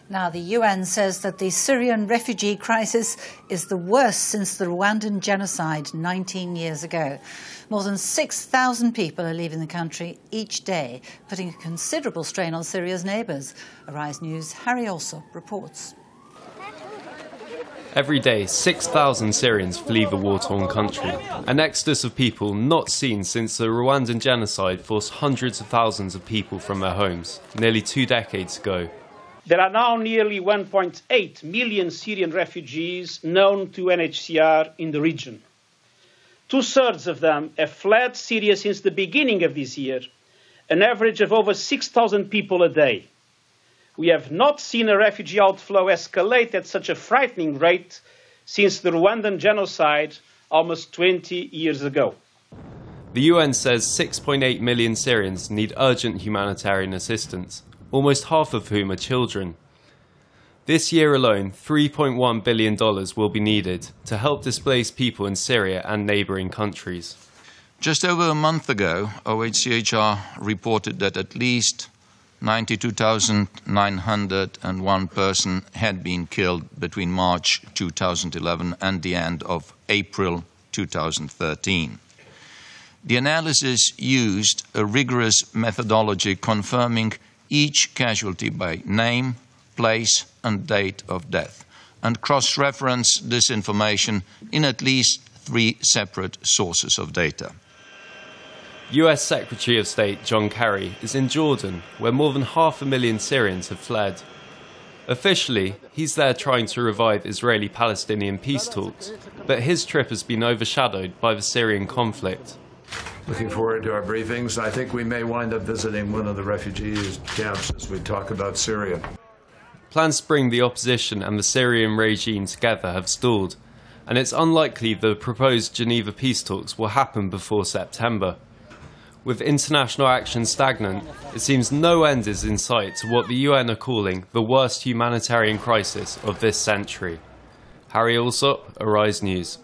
Now, the UN says that the Syrian refugee crisis is the worst since the Rwandan genocide 19 years ago. More than 6,000 people are leaving the country each day, putting a considerable strain on Syria's neighbours. Arise News' Harry Alsop reports. Every day, 6,000 Syrians flee the war-torn country, an exodus of people not seen since the Rwandan genocide forced hundreds of thousands of people from their homes, nearly 2 decades ago. There are now nearly 1.8 million Syrian refugees known to UNHCR in the region. 2/3 of them have fled Syria since the beginning of this year, an average of over 6,000 people a day. We have not seen a refugee outflow escalate at such a frightening rate since the Rwandan genocide almost 20 years ago. The UN says 6.8 million Syrians need urgent humanitarian assistance, almost half of whom are children. This year alone, $3.1 billion will be needed to help displaced people in Syria and neighbouring countries. Just over a month ago, OHCHR reported that at least 92,901 persons had been killed between March 2011 and the end of April 2013. The analysis used a rigorous methodology confirming each casualty by name, place and date of death, and cross-referenced this information in at least 3 separate sources of data. US Secretary of State John Kerry is in Jordan, where more than 500,000 Syrians have fled. Officially, he's there trying to revive Israeli-Palestinian peace talks, but his trip has been overshadowed by the Syrian conflict. Looking forward to our briefings. I think we may wind up visiting one of the refugee camps as we talk about Syria. Plans to bring the opposition and the Syrian regime together have stalled, and it's unlikely the proposed Geneva peace talks will happen before September. With international action stagnant, it seems no end is in sight to what the UN are calling the worst humanitarian crisis of this century. Harry Alsop, Arise News.